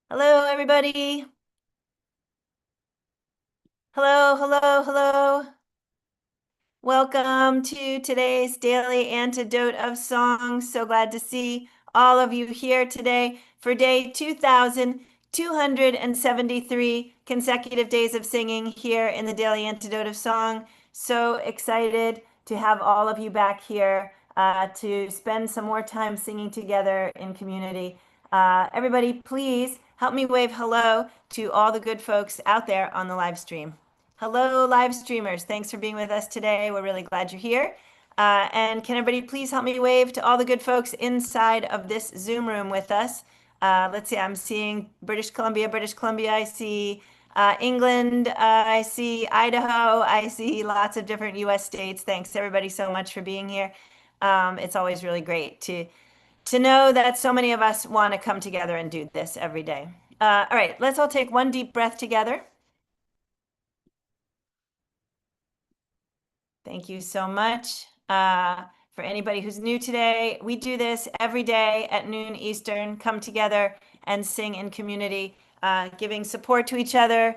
Hello, everybody. Hello, hello, hello. Welcome to today's daily antidote of songs. So glad to see all of you here today for day 2,273 consecutive days of singing here in the daily antidote of song. So excited to have all of you back here to spend some more time singing together in community. Everybody, please help me wave hello to all the good folks out there on the live stream. Hello, live streamers. Thanks for being with us today. We're really glad you're here. And can everybody please help me wave to all the good folks inside of this Zoom room with us? Let's see, I'm seeing British Columbia, I see England, I see Idaho, I see lots of different US states. Thanks everybody so much for being here. It's always really great to know that so many of us want to come together and do this every day. All right, let's all take one deep breath together. Thank you so much. For anybody who's new today, we do this every day at noon Eastern. Come together and sing in community, giving support to each other,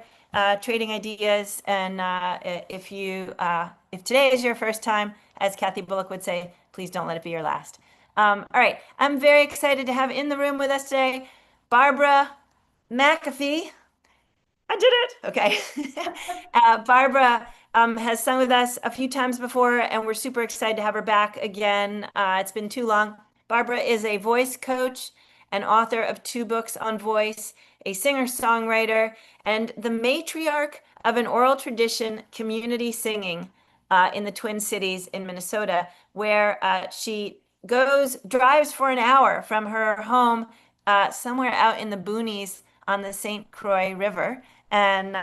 trading ideas. And if today is your first time, as Kathy Bullock would say, please don't let it be your last. All right, I'm very excited to have in the room with us today Barbara McAfee. I did it. Okay. Barbara has sung with us a few times before, and we're super excited to have her back again. It's been too long. Barbara is a voice coach and author of 2 books on voice, a singer-songwriter, and the matriarch of an oral tradition community singing in the Twin Cities in Minnesota, where she drives for an hour from her home somewhere out in the boonies on the St. Croix River. And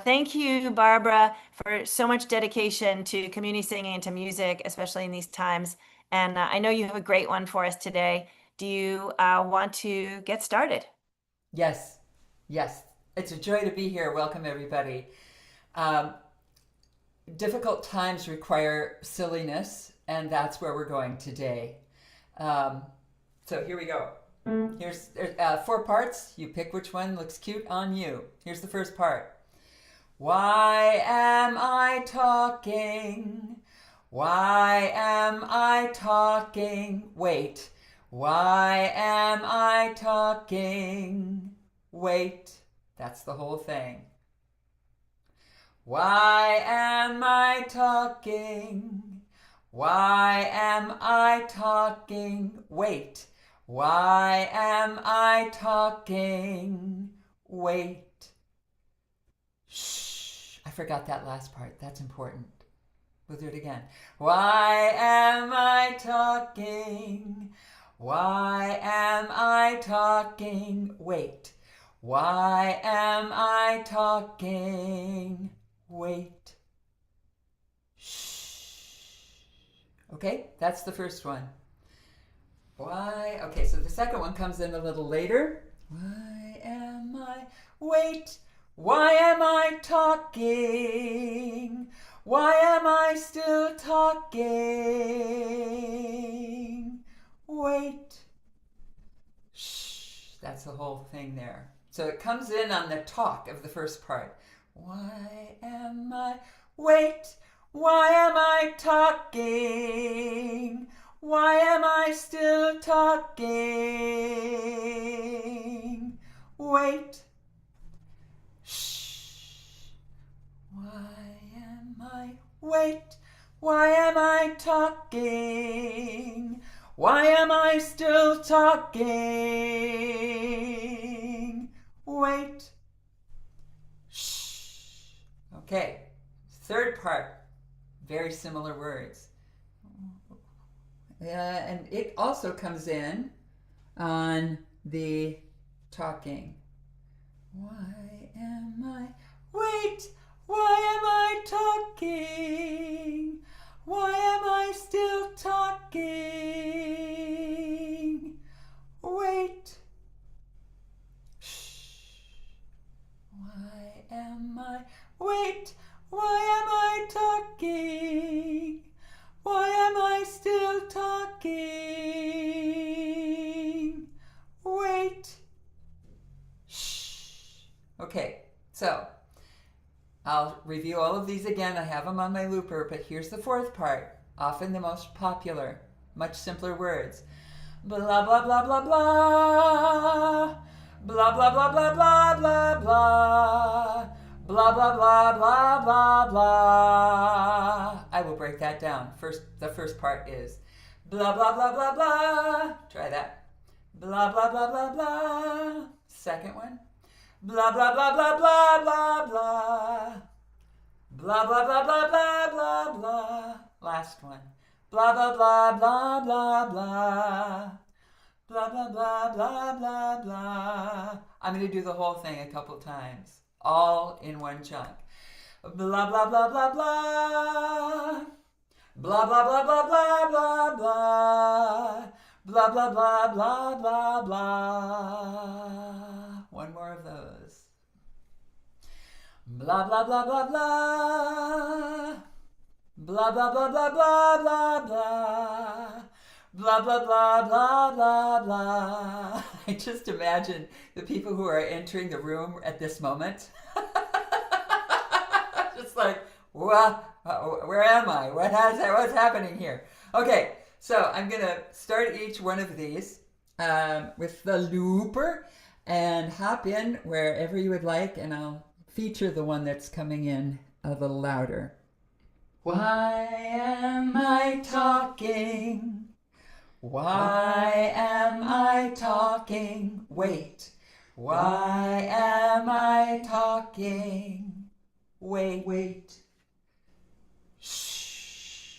thank you, Barbara, for so much dedication to community singing and to music, especially in these times. And I know you have a great one for us today. Do you want to get started? Yes, yes. It's a joy to be here. Welcome, everybody. Um, Difficult times require silliness, and that's where we're going today. Um, so here we go. There's 4 parts. You pick which one looks cute on you. Here's the first part. Why am I talking? Why am I talking? Wait. Why am I talking? Wait. That's the whole thing. Why am I talking? Why am I talking? Wait. Why am I talking? Wait. Shh. I forgot that last part. That's important. We'll do it again. Why am I talking? Why am I talking? Wait. Why am I talking? Wait. Shh. Okay, that's the first one. Why? Okay, so the second one comes in a little later. Why am I? Wait. Why am I talking? Why am I still talking? Wait. Shh. That's the whole thing there. So it comes in on the talk of the first part. Why am I? Wait. Why am I talking? Why am I still talking? Wait. Shh. Why am I? Wait. Why am I talking? Why am I still talking? Wait. Shh. Okay. Third part. Very similar words. And it also comes in on the talking. Why am I? Wait! Why am I talking? Why am I still talking? Wait! Shh! Why am I? Wait! Why am I talking? Why am I still talking? Wait. So I'll review all of these again. I have them on my looper, but here's the fourth part, often the most popular, much simpler words. Blah, blah, blah, blah, blah. Blah, blah, blah, blah, blah, blah, blah. Blah, blah, blah, blah, blah, blah. I will break that down. The first part is blah, blah, blah, blah, blah. Try that. Blah, blah, blah, blah, blah. Second one. Blah, blah, blah, blah, blah, blah, blah. Blah, blah, blah, blah, blah, blah, blah. Last one. Blah, blah, blah, blah, blah, blah. Blah, blah, blah, blah, blah, blah. I'm going to do the whole thing a couple times, all in one chunk. Blah, blah, blah, blah, blah. Blah, blah, blah, blah, blah, blah, blah. Blah, blah, blah, blah, blah, blah. One more of those. Blah, blah, blah, blah, blah. Blah, blah, blah, blah, blah, blah, blah. Blah, blah, blah, blah, blah, blah. I just imagine the people who are entering the room at this moment. Just like, what? Where am I? What's happening here? Okay, so I'm going to start each one of these with the looper and hop in wherever you would like, and I'll feature the one that's coming in a little louder. Why am I talking? Why am I talking? Wait. Why am I talking? Wait. Shh.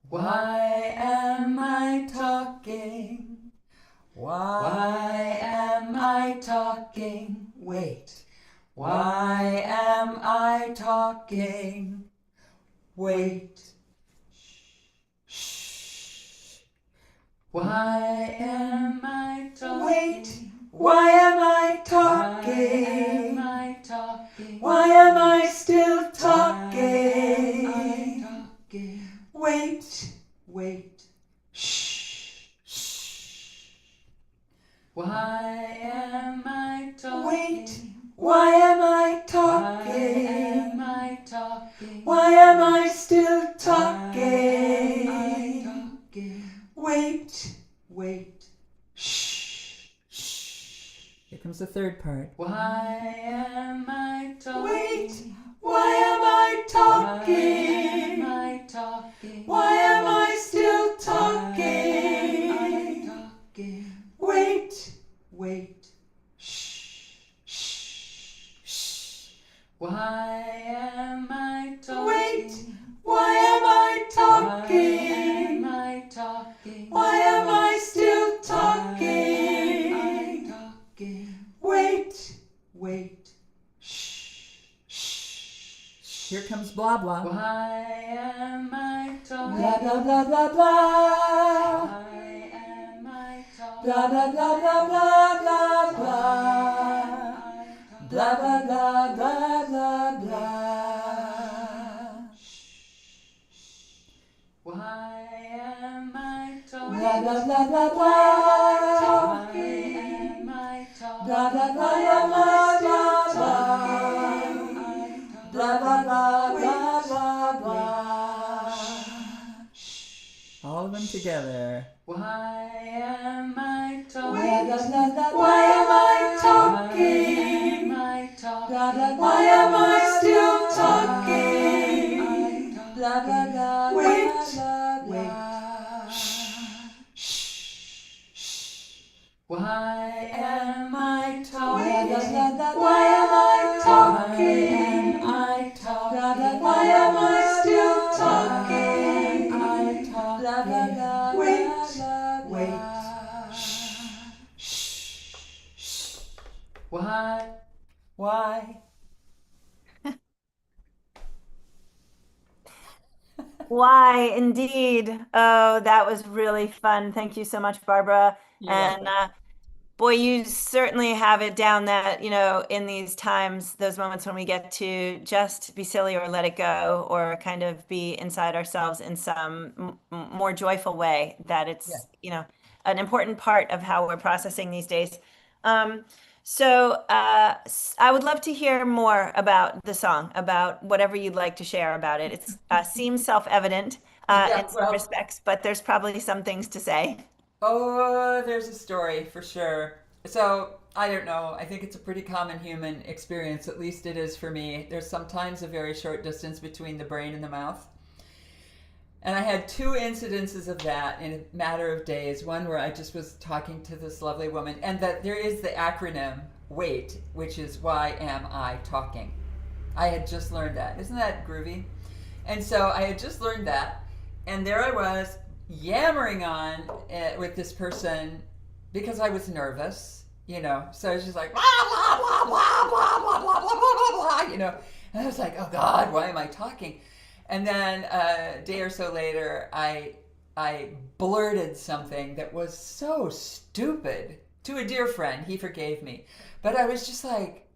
Why am I talking? Why am I talking? Wait. Why am I talking? Wait. Shh. Why am I talking? Wait. Why am I talking? Why am I still talking? Wait. Shh. Why am I talking? Wait. Why am I talking? Why am I still talking? Wait. Shh. Here comes the third part. Why am I talking? Wait. Why am I talking? Why am I still talking? Wait. Shh. Why am I talking? Wait. Why am I talking? Why am I still talking? Wait. Shh. Here comes blah blah. Why am I talking? Blah blah blah blah blah. Why am I talking? Blah blah blah blah blah blah blah. Blah blah blah blah blah blah. Why am I talking? Blah blah blah blah blah. Blah blah blah blah blah blah. Blah blah blah blah blah blah. All of them together. Why am I talking? Why am I talking? Blah blah. Why am I still talking? Blah blah blah. Wait. Why am I talking? Why am I talking? Why am I still talking? Blah blah blah. Wait. Shh. Why? Why, indeed. Oh, that was really fun. Thank you so much, Barbara. You're And welcome. boy, you certainly have it down that, in these times, those moments when we get to just be silly or let it go or kind of be inside ourselves in some more joyful way, that Yeah. it's, an important part of how we're processing these days. Um, I would love to hear more about the song, about whatever you'd like to share about it. It seems self-evident Yeah, in some well, respects, but there's probably some things to say. oh, there's a story for sure. So, I don't know. I think it's a pretty common human experience. At least it is for me. There's sometimes a very short distance between the brain and the mouth. And I had two incidences of that in a matter of days. One where I just was talking to this lovely woman, and that there is the acronym WAIT, which is why am I talking? I had just learned that. Isn't that groovy? And so I had just learned that, and there I was yammering on with this person because I was nervous, you know. So I was just like blah blah blah blah blah blah blah blah blah blah, you know. And I was like, oh God, why am I talking? And then a day or so later, I blurted something that was so stupid to a dear friend. He forgave me, but I was just like,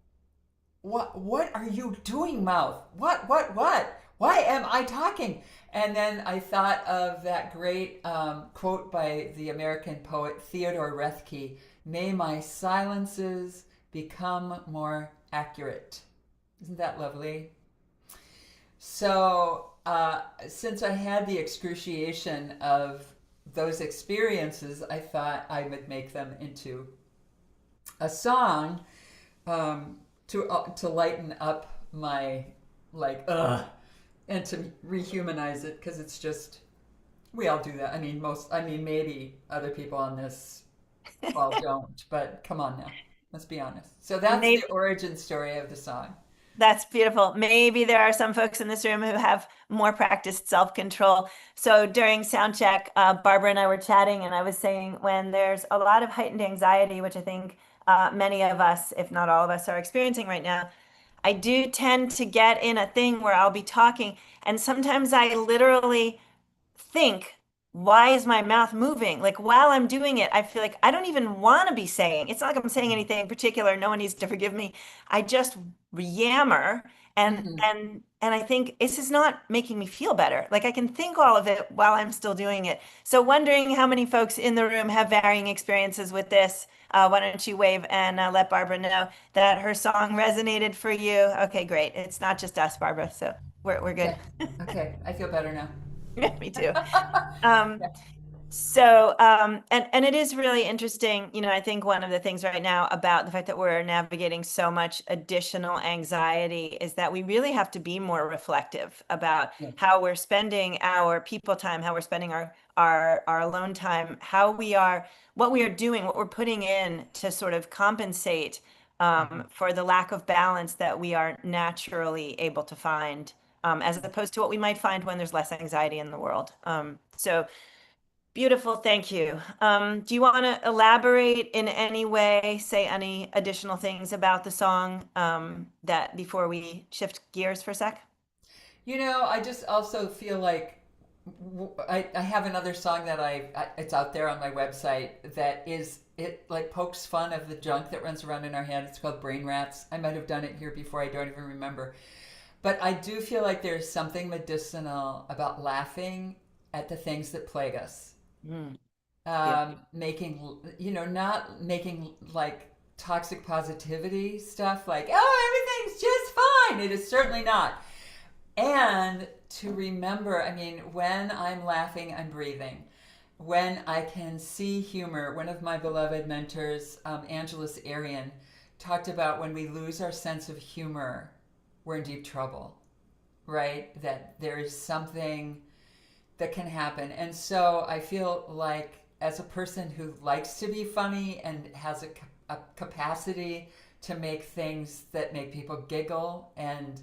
what are you doing, mouth? What? Why am I talking? And then I thought of that great quote by the American poet Theodore Roethke: "May my silences become more accurate." Isn't that lovely? So, since I had the excruciation of those experiences, I thought I would make them into a song to lighten up my like and to rehumanize it, because it's just, we all do that. I mean, maybe other people on this call don't, but come on now, let's be honest. So that's the Maybe origin story of the song. that's beautiful. Maybe there are some folks in this room who have more practiced self-control. So during sound check, Barbara and I were chatting, and I was saying when there's a lot of heightened anxiety, which I think many of us, if not all of us, are experiencing right now, I do tend to get in a thing where I'll be talking, and sometimes I literally think, why is my mouth moving? Like while I'm doing it, I feel like I don't even want to be saying. It's not like I'm saying anything in particular. No one needs to forgive me. I just yammer, and Mm-hmm. and I think this is not making me feel better. Like I can think all of it while I'm still doing it. So wondering how many folks in the room have varying experiences with this. Why don't you wave and let Barbara know that her song resonated for you? Okay, great. It's not just us, Barbara. So we're good. Okay. Okay. I feel better now. Me too. Um, and it is really interesting. You know, I think one of the things right now about the fact that we're navigating so much additional anxiety is that we really have to be more reflective about Yeah. how we're spending our people time, how we're spending our alone time, how we are, what we are doing, what we're putting in to sort of compensate Mhm. for the lack of balance that we are naturally able to find, as opposed to what we might find when there's less anxiety in the world. So beautiful, thank you. Do you want to elaborate in any way, say any additional things about the song, that before we shift gears for a sec? You know, I just also feel like I have another song that it's out there on my website that is, it like pokes fun of the junk that runs around in our head. It's called Brain Rats. I might have done it here before. I don't even remember. But I do feel like there's something medicinal about laughing at the things that plague us. Mm, beautiful. Making, you know, not making like toxic positivity stuff like, oh, everything's just fine. It is certainly not. And to remember, I mean, when I'm laughing, I'm breathing. When I can see humor, one of my beloved mentors, Angeles Arian, talked about when we lose our sense of humor, we're in deep trouble, right? That there is something that can happen. And so I feel like, as a person who likes to be funny and has a capacity to make things that make people giggle, and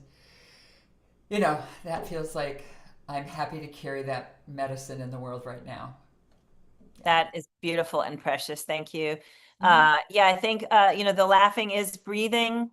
you know, that feels like I'm happy to carry that medicine in the world right now. Yeah. That is beautiful and precious. Thank you. Mm-hmm. Yeah, I think you know, the laughing is breathing.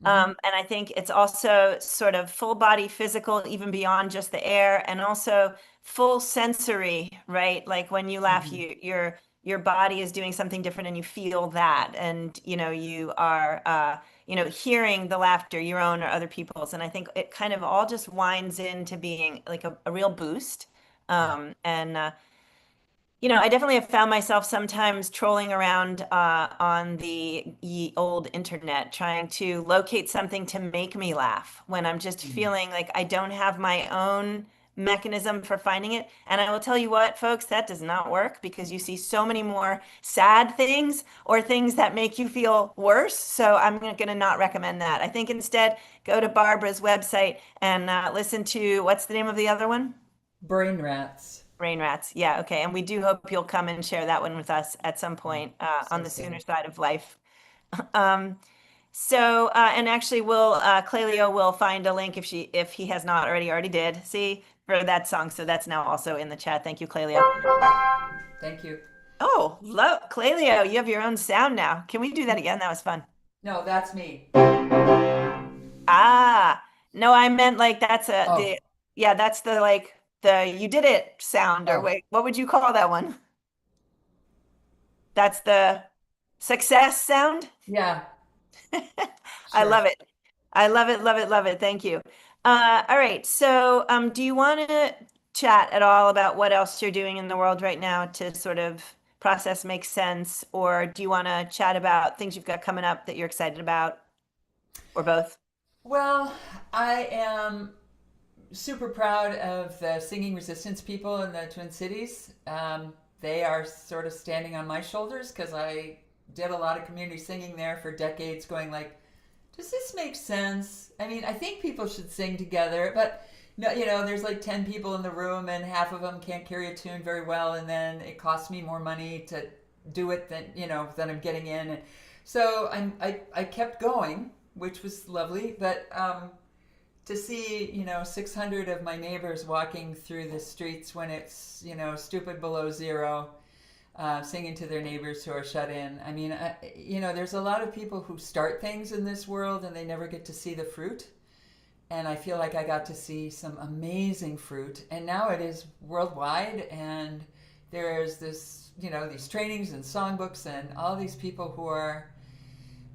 Mm-hmm. And I think it's also sort of full body physical, even beyond just the air, and also full sensory, right? Like when you laugh, Mm-hmm. your body is doing something different and you feel that. And you know, you are you know, hearing the laughter, your own or other people's. And I think it kind of all just winds into being like a real boost. Yeah. And I definitely have found myself sometimes trolling around on the old internet trying to locate something to make me laugh when I'm just Mm. feeling like I don't have my own mechanism for finding it. And I will tell you what, folks, that does not work because you see so many more sad things or things that make you feel worse. So I'm going to not recommend that. I think instead go to Barbara's website and listen to what's the name of the other one? Brain rats. Rain rats. Yeah, okay. And we do hope you'll come and share that one with us at some Mm. point on So the sooner silly. side of life. Um, and actually, Clelio will find a link if he has not already did. See for that song. So that's now also in the chat. Thank you, Clelio. Thank you. Oh, Clelio, you have your own sound now. Can we do that again? That was fun. No, that's me. Ah, no, I meant like Oh, yeah, that's the like the you did it sound or oh, wait, what would you call that one? That's the success sound. yeah, I sure. love it. I love it, love it, love it. Thank you. All right. So, do you want to chat at all about what else you're doing in the world right now to sort of process make sense, or do you want to chat about things you've got coming up that you're excited about, or both? Well, I am super proud of the singing resistance people in the Twin Cities. They are sort of standing on my shoulders because I did a lot of community singing there for decades, going like, does this make sense? I mean, I think people should sing together, but no, there's like 10 people in the room and half of them can't carry a tune very well, and then it costs me more money to do it than I'm getting in. And so I kept going, which was lovely, but to see 600 of my neighbors walking through the streets when it's stupid below zero, singing to their neighbors who are shut in. I mean, there's a lot of people who start things in this world and they never get to see the fruit. And I feel like I got to see some amazing fruit. And now it is worldwide. And there's these trainings and songbooks and all these people who are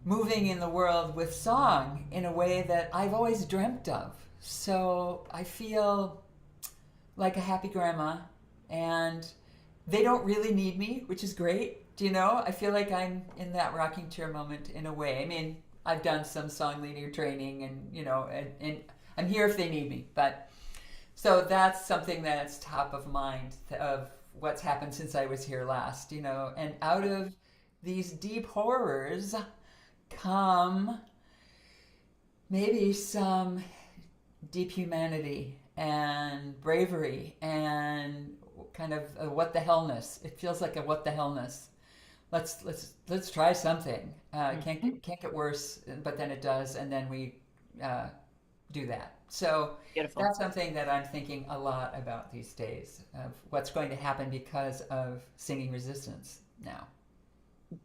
moving in the world with song in a way that I've always dreamt of. So I feel like a happy grandma, and they don't really need me, which is great. I feel like I'm in that rocking chair moment in a way. I mean, I've done some song leader training, and I'm here if they need me. But so that's something that's top of mind of what's happened since I was here last. And out of these deep horrors come maybe some deep humanity and bravery and kind of a what the hellness. It feels like a what the hellness. Let's try something. Mhm. Can't get worse, but then it does, and then we uh, do that. So Beautiful. that's something that I'm thinking a lot about these days of what's going to happen because of singing resistance now.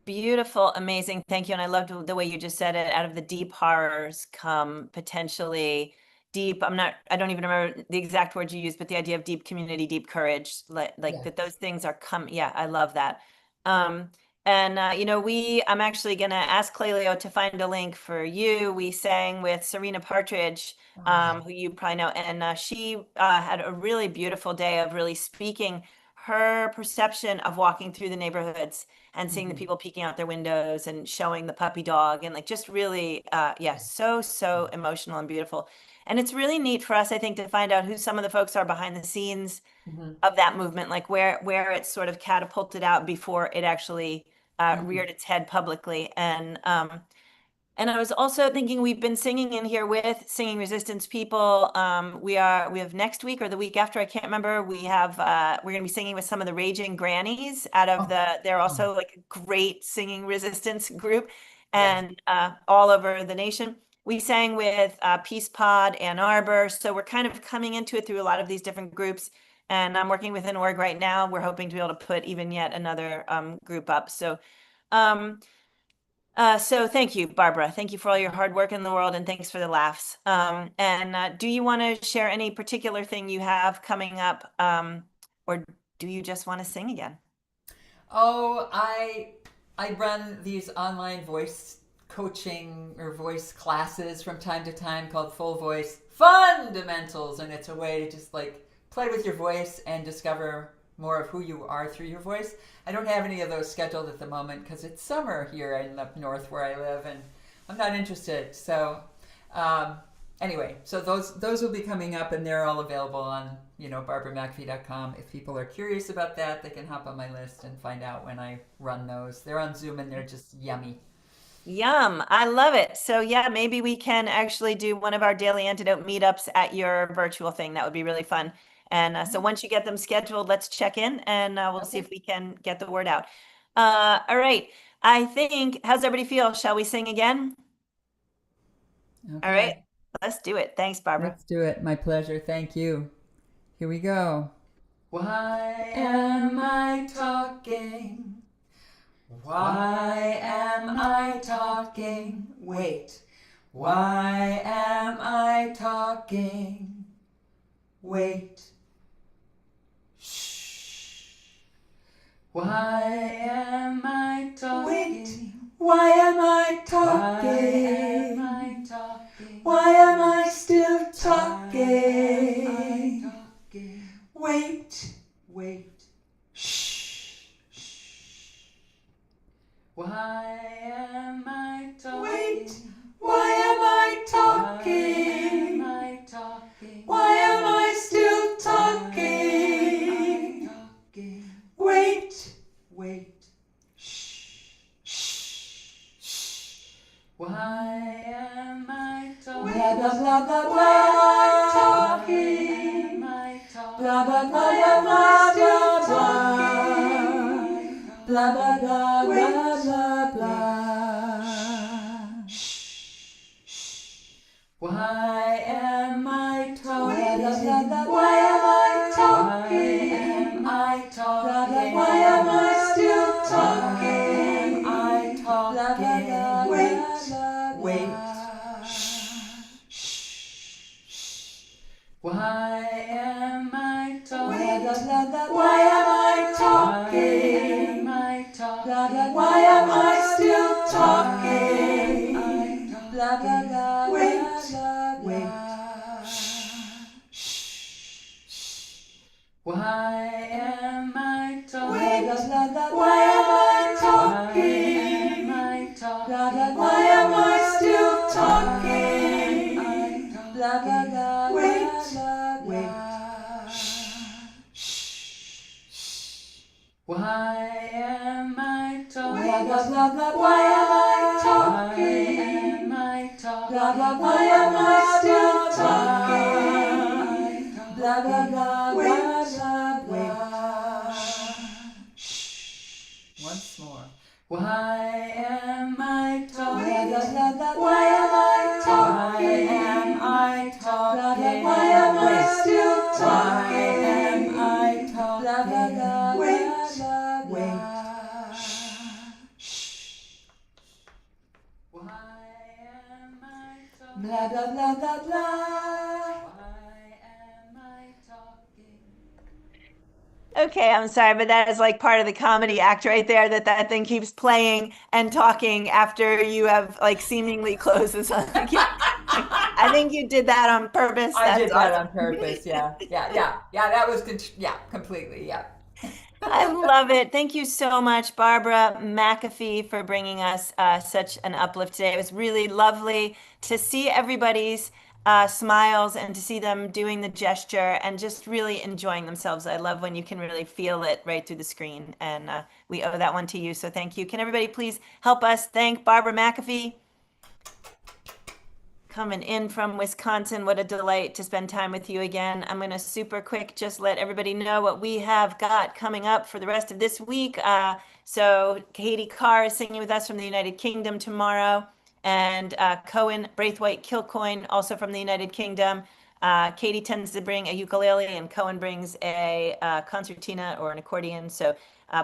Beautiful, amazing. Thank you. And I loved the way you just said it. Out of the deep horrors come potentially deep. I don't even remember the exact words you used, but the idea of deep community, deep courage, like Yeah. that those things are come. Yeah, I love that. Um, and I'm actually gonna ask Clelio to find a link for you. We sang with Serena Partridge, Oh, who you probably know, and she had a really beautiful day of really speaking her perception of walking through the neighborhoods and seeing the hmm. people peeking out their windows and showing the puppy dog and like just really yeah, Yeah. so emotional and beautiful. And it's really neat for us, I think, to find out who some of the folks are behind the scenes Hmm. of that movement, like where it's sort of catapulted out before it actually Hmm. reared its head publicly. And I was also thinking we've been singing in here with Singing Resistance people. We have next week or the week after, I can't remember. We're gonna be singing with some of the Raging Grannies out of Oh, they're oh, also like a great singing resistance group yes. and all over the nation. We sang with Peace Pod Ann Arbor. So we're kind of coming into it through a lot of these different groups. And I'm working with an org right now. We're hoping to be able to put even yet another group up. Um, so thank you, Barbara. Thank you for all your hard work in the world and thanks for the laughs. And do you want to share any particular thing you have coming up, or do you just want to sing again? Oh, I run these online voice coaching or voice classes from time to time called Full Voice Fundamentals, and it's a way to just like play with your voice and discover more of who you are through your voice. I don't have any of those scheduled at the moment because it's summer here in up north where I live, and I'm not interested. So um, anyway, so those will be coming up, and they're all available on barbaramcafee.com. If people are curious about that, they can hop on my list and find out when I run those. They're on Zoom and they're just yummy. Yum. I love it. So yeah, maybe we can actually do one of our daily antidote meetups at your virtual thing. That would be really fun. And so once you get them scheduled, let's check in and we'll see Okay. if we can get the word out. All right. I think, how's everybody feel? Shall we sing again? All right. Okay. Let's do it. Thanks, Barbara. Let's do it. My pleasure. Thank you. Here we go. Why am I talking? Why am I talking? Wait. Why am I talking? Wait. Shh. Why am I talking? Wait. Why am I talking? Why am I talking? Why am I still talking? Wait. Wait. Shh. Why am I talking? Wait. Why am I talking? Why am I talking? Why am I still talking? Wait. Wait. Shh. Shh. Why am I talking? Blah blah blah blah blah. Talking. Blah blah blah blah blah blah. Blah blah blah blah blah blah. Why am I talking? Why am I talking? Why am I talking? Why am I still talking? I talking. Wait. Why am I talking? Why am I talking? Why am I still talking? Wait. Why am I talking? Why am I talking? Why am I still talking? Wait. Why am I talking? Why am I talking? Why am I still talking? Wait. Once more. Why am I talking? Why am I talking? Why am I talking? Why am I still talking? Why am I talking? Wait. Why am I talking? Blah blah blah blah blah. Why am I talking? Okay, I'm sorry, but that is like part of the comedy act right there, that thing keeps playing and talking after you have like seemingly closed the song. I think you did that on purpose. I That's did that on awesome. purpose. Yeah. That was good. Yeah, completely. Yeah. I love it. Thank you so much, Barbara McAfee, for bringing us such an uplift today. It was really lovely to see everybody's smiles and to see them doing the gesture and just really enjoying themselves. I love when you can really feel it right through the screen. And we owe that one to you. So thank you. Can everybody please help us thank Barbara McAfee? Coming in from Wisconsin. What a delight to spend time with you again. I'm going to super quick just let everybody know what we have got coming up for the rest of this week. So Katie Carr is singing with us from the United Kingdom tomorrow, and Cohen Braithwaite Kilcoyne also from the United Kingdom. Katie tends to bring a ukulele, and Cohen brings a concertina or an accordion. So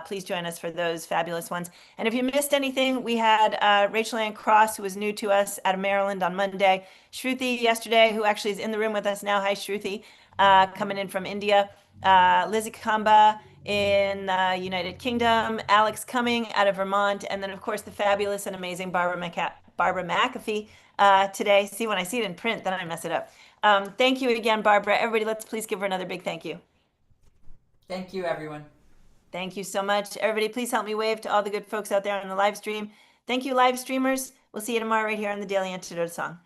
please join us for those fabulous ones. And if you missed anything, we had Rachel Ann Cross, who was new to us out of Maryland on Monday. Shruti yesterday, who actually is in the room with us now. Hi, Shruti, coming in from India. Lizzie Kamba in United Kingdom. Alex Cumming out of Vermont. And then, of course, the fabulous and amazing Barbara McAfee today. See, when I see it in print, then I mess it up. Thank you again, Barbara. Everybody, let's please give her another big thank you. Thank you, everyone. Thank you so much. Everybody, please help me wave to all the good folks out there on the live stream. Thank you, live streamers. We'll see you tomorrow right here on the Daily Antidote Song.